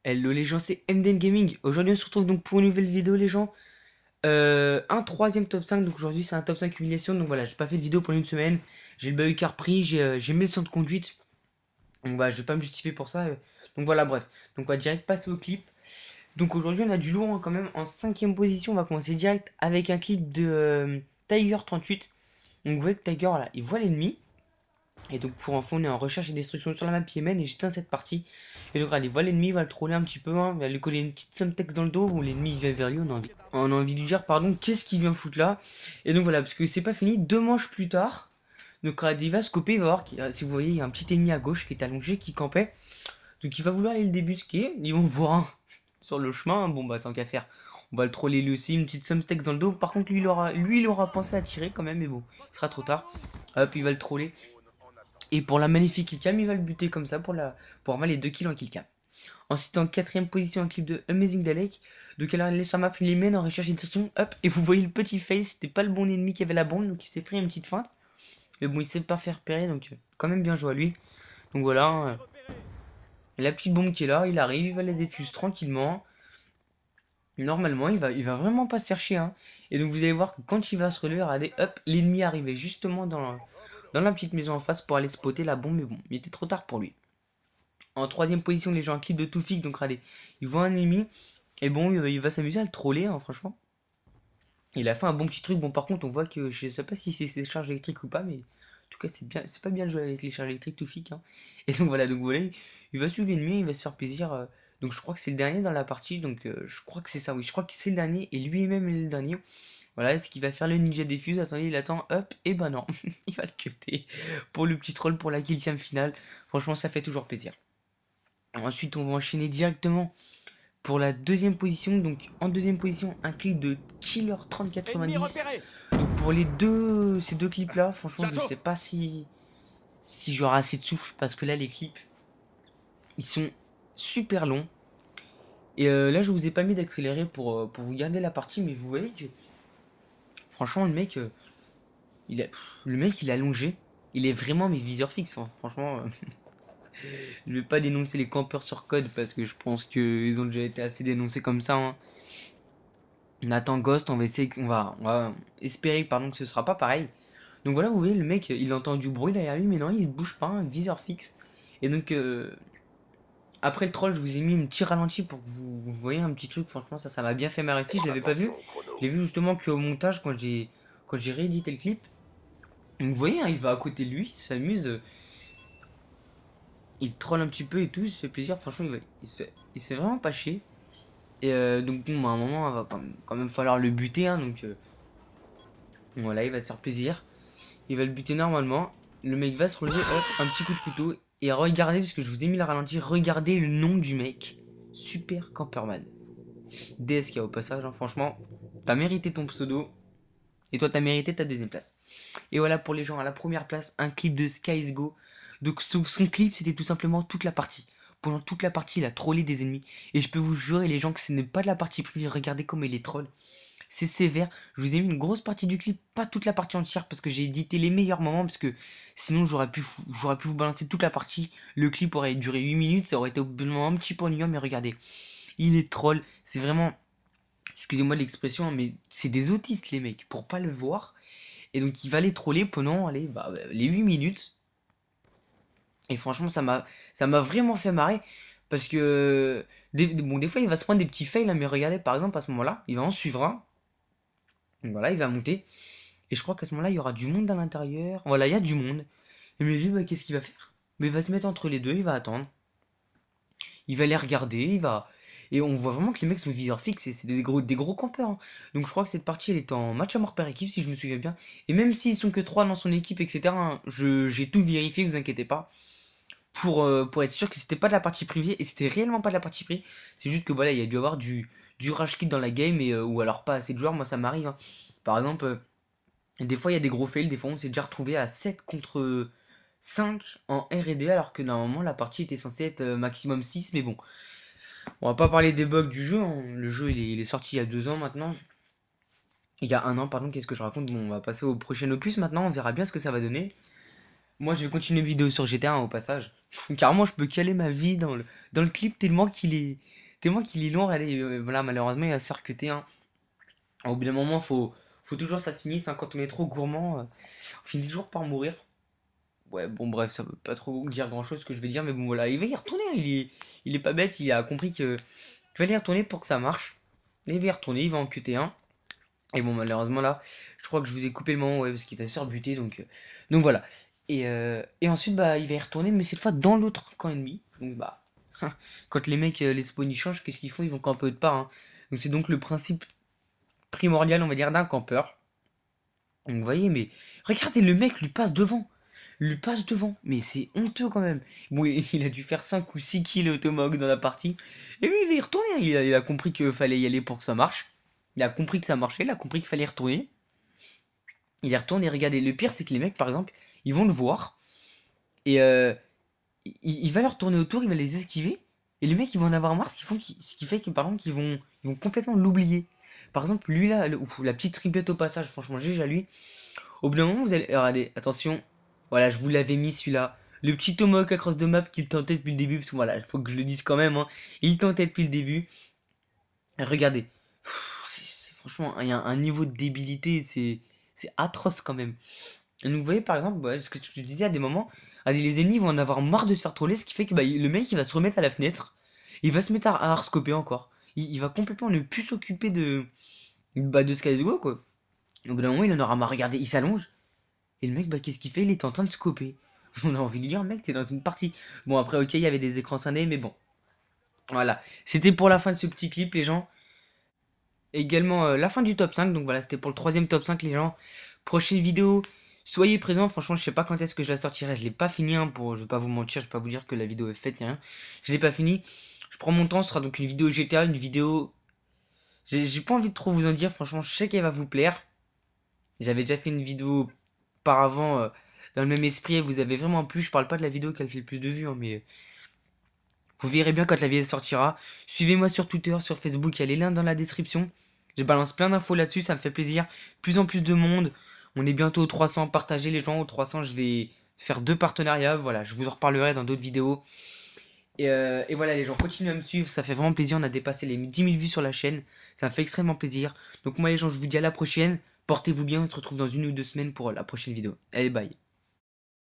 Hello les gens, c'est MDN Gaming. Aujourd'hui on se retrouve donc pour une nouvelle vidéo les gens. Un troisième top 5, donc aujourd'hui c'est un top 5 humiliation. Donc voilà, j'ai pas fait de vidéo pendant une semaine. J'ai le BE car pris, j'ai mis le centre de conduite. Donc voilà, je vais pas me justifier pour ça. Donc voilà, bref. Donc on va direct passer au clip. Donc aujourd'hui on a du lourd hein, quand même. En cinquième position, on va commencer direct avec un clip de Tiger 38. Donc vous voyez que Tiger là, il voit l'ennemi. Et donc pour info, on est en recherche et destruction sur la map Yémen et j'éteins cette partie. Et donc allez, voilà l'ennemi, il va le troller un petit peu, hein, il va lui coller une petite somme texte dans le dos où l'ennemi vient vers lui, on a envie de lui dire pardon, qu'est-ce qu'il vient foutre là. Et donc voilà, parce que c'est pas fini, deux manches plus tard, donc il va scoper, il va voir, si vous voyez, il y a un petit ennemi à gauche qui est allongé, qui campait. Donc il va vouloir aller le débusquer, ils vont voir un sur le chemin, bon bah tant qu'à faire. On va le troller lui aussi, une petite somme texte dans le dos. Par contre, lui, il aura pensé à tirer quand même, mais bon, il sera trop tard. Hop, il va le troller. Et pour la magnifique killcam, il va le buter comme ça pour avoir les 2 kills en killcam. Ensuite, en quatrième position, un clip de Amazing Dalek. Donc, alors, il laisse sa map, il les mène en recherche et destruction. Hop, et vous voyez le petit fail, c'était pas le bon ennemi qui avait la bombe, donc il s'est pris une petite feinte. Mais bon, il s'est pas fait repérer, donc quand même bien joué à lui. Donc voilà, la petite bombe qui est là, il arrive, il va la défuse tranquillement. Normalement, il va vraiment pas se faire chier, hein. Et donc, vous allez voir que quand il va se relever, regardez, hop, l'ennemi arrivait justement dans la petite maison en face pour aller spotter la bombe, mais bon, il était trop tard pour lui. En troisième position, les gens un clip de Toufik, donc regardez, il voit un ennemi, et bon, il va s'amuser à le troller, hein, franchement. Il a fait un bon petit truc, bon par contre, on voit que, je sais pas si c'est ses charges électriques ou pas, mais en tout cas, c'est bien, c'est pas bien de jouer avec les charges électriques Toufik, hein. Et donc voilà, il va suivre l'ennemi, il va se faire plaisir, donc je crois que c'est le dernier dans la partie, donc je crois que c'est ça, oui, je crois que c'est le dernier, et lui-même est le dernier. Voilà, est-ce qu'il va faire le ninja défuse? Attendez, il attend, hop, et ben non, il va le cutter pour le petit troll pour la kill cam finale. Franchement, ça fait toujours plaisir. Ensuite, on va enchaîner directement pour la deuxième position. Donc, en deuxième position, un clip de Killer Ennemi 3090. repéré. Donc, pour ces deux clips-là, franchement, je sais pas si j'aurai assez de souffle parce que là, les clips, ils sont super longs. Et là, je vous ai pas mis d'accélérer pour vous garder la partie, mais vous voyez que, franchement, le mec, il est allongé. Il est vraiment mes viseurs fixes. Enfin, franchement, je vais pas dénoncer les campeurs sur code parce que je pense qu'ils ont déjà été assez dénoncés comme ça, hein. Nathan Ghost, on va essayer, on va espérer pardon, que ce sera pas pareil. Donc voilà, vous voyez, le mec, il entend du bruit derrière lui, mais non, il bouge pas, un viseur fixe. Et donc, après le troll, je vous ai mis un petit ralenti pour que vous voyez un petit truc. Franchement, ça m'a bien fait marrer. Si je l'avais pas vu, Attention au chrono. je l'ai vu justement qu'au montage quand j'ai réédité le clip. Donc vous voyez, hein, il va à côté de lui, il s'amuse, il troll un petit peu et tout, il se fait plaisir. Franchement, il se fait vraiment pas chier. Et donc bon, bah, à un moment, il va quand même falloir le buter, hein, donc voilà, il va se faire plaisir. Il va le buter normalement. Le mec va se relever, hop, un petit coup de couteau. Et regardez, parce que je vous ai mis la ralenti, regardez le nom du mec. Super Camperman. DSK au passage, hein, franchement, t'as mérité ton pseudo. Et toi, t'as mérité ta deuxième place. Et voilà pour les gens à la première place, un clip de Skies Go. Donc son clip, c'était tout simplement toute la partie. Pendant toute la partie, il a trollé des ennemis. Et je peux vous jurer, les gens, que ce n'est pas de la partie privée. Regardez comme il est troll. C'est sévère. Je vous ai mis une grosse partie du clip, pas toute la partie entière, parce que j'ai édité les meilleurs moments, parce que sinon j'aurais pu vous balancer toute la partie. Le clip aurait duré 8 minutes, ça aurait été au bout d'un moment un petit peu ennuyant, mais regardez, il est troll. C'est vraiment, excusez-moi de l'expression, mais c'est des autistes les mecs, pour pas le voir. Et donc il va les troller pendant, allez, les 8 minutes. Et franchement, ça m'a vraiment fait marrer. Parce que, bon, des fois, il va se prendre des petits fails, hein, mais regardez, par exemple, à ce moment-là, il va en suivre un. Donc voilà, il va monter. Et je crois qu'à ce moment-là, il y aura du monde à l'intérieur. Voilà, il y a du monde. Et mais lui, bah, qu'est-ce qu'il va faire? Mais il va se mettre entre les deux, il va attendre. Il va les regarder, il va. Et on voit vraiment que les mecs sont viseurs fixes et c'est des gros campeurs, hein. Donc je crois que cette partie, elle est en match à mort par équipe, si je me souviens bien. Et même s'ils sont que 3 dans son équipe, etc., hein, j'ai tout vérifié, vous inquiétez pas. Pour être sûr que c'était pas de la partie privée. Et c'était réellement pas de la partie privée. C'est juste que voilà, il y a dû avoir du rage kit dans la game, ou alors pas assez de joueurs, moi ça m'arrive, hein. Par exemple. Des fois, il y a des gros fails. Des fois, on s'est déjà retrouvé à 7 contre 5 en R&D, alors que normalement, la partie était censée être maximum 6. Mais bon, on va pas parler des bugs du jeu, hein. Le jeu, il est sorti il y a 2 ans maintenant. Il y a un an, pardon, qu'est-ce que je raconte? Bon, on va passer au prochain opus maintenant. On verra bien ce que ça va donner. Moi, je vais continuer une vidéo sur GTA au passage. Carrément, je peux caler ma vie dans le clip tellement qu'il est long. Allez, voilà, malheureusement, il va se faire cuter, hein. Au bout d'un moment, faut toujours ça se finisse, hein. Quand on est trop gourmand, on finit toujours par mourir. Ouais, bon, bref, ça veut pas trop dire grand chose ce que je vais dire, mais bon, voilà, il va y retourner, hein. Il est pas bête, il a compris que tu vas y retourner pour que ça marche. Et il va y retourner, il va en QT1. Et bon, malheureusement, là, je crois que je vous ai coupé le moment, ouais, parce qu'il va se faire buter, donc voilà. Et ensuite, bah, il va y retourner, mais cette fois dans l'autre camp ennemi. Donc, bah, quand les mecs, les spawns, ils changent, qu'est-ce qu'ils font? Ils vont camper de part, hein. Donc, c'est donc le principe primordial, on va dire, d'un campeur. Donc, vous voyez, mais regardez, le mec lui passe devant. Lui passe devant. Mais c'est honteux quand même. Bon, il a dû faire 5 ou 6 kills au tomahawk dans la partie. Et lui, il va y retourner, hein. Il a compris qu'il fallait y aller pour que ça marche. Il a compris que ça marchait, il a compris qu'il fallait y retourner. Il y retourne et regardez. Le pire, c'est que les mecs, par exemple, ils vont le voir. Et il va leur tourner autour, il va les esquiver. Et les mecs, ils vont en avoir marre, ce qui fait que, par exemple, ils vont complètement l'oublier. Par exemple, lui là, ouf, la petite triplette au passage, franchement, GG à lui. Au bout d'un moment, vous allez. Regardez, attention. Voilà, je vous l'avais mis celui-là. Le petit tomahawk across de map qu'il tentait depuis le début. Parce que voilà, il faut que je le dise quand même, hein. Il tentait depuis le début. Regardez. Franchement, il y a un niveau de débilité, c'est atroce quand même. Et donc, vous voyez, par exemple, ce que je disais à des moments, les ennemis vont en avoir marre de se faire troller, ce qui fait que bah, le mec il va se remettre à la fenêtre, il va se mettre à hardscoper encore. Il va complètement ne plus s'occuper de Sky's Go, quoi. Au bout d'un moment, il en aura marre. Regardez, il s'allonge. Et le mec, bah, qu'est-ce qu'il fait? Il est en train de scoper. On a envie de lui dire, mec, t'es dans une partie. Bon, après, ok, il y avait des écrans scindés, mais bon. Voilà. C'était pour la fin de ce petit clip, les gens. Également, la fin du top 5. Donc voilà, c'était pour le troisième top 5, les gens. Prochaine vidéo. Soyez présents, franchement, je sais pas quand est-ce que je la sortirai. Je l'ai pas fini, hein, je vais pas vous mentir, je vais pas vous dire que la vidéo est faite, rien. Je l'ai pas fini. Je prends mon temps, ce sera donc une vidéo GTA, une vidéo. J'ai pas envie de trop vous en dire, franchement, je sais qu'elle va vous plaire. J'avais déjà fait une vidéo auparavant dans le même esprit, et vous avez vraiment plu. Je parle pas de la vidéo qui a fait le plus de vues, hein, mais vous verrez bien quand la vidéo sortira. Suivez-moi sur Twitter, sur Facebook, il y a les liens dans la description. Je balance plein d'infos là-dessus, ça me fait plaisir. Plus en plus de monde. On est bientôt aux 300. Partagez les gens. Aux 300, je vais faire 2 partenariats. Voilà, je vous en reparlerai dans d'autres vidéos. Et voilà, les gens, continuez à me suivre. Ça fait vraiment plaisir. On a dépassé les 10 000 vues sur la chaîne. Ça me fait extrêmement plaisir. Donc, moi, les gens, je vous dis à la prochaine. Portez-vous bien. On se retrouve dans 1 ou 2 semaines pour la prochaine vidéo. Allez, bye.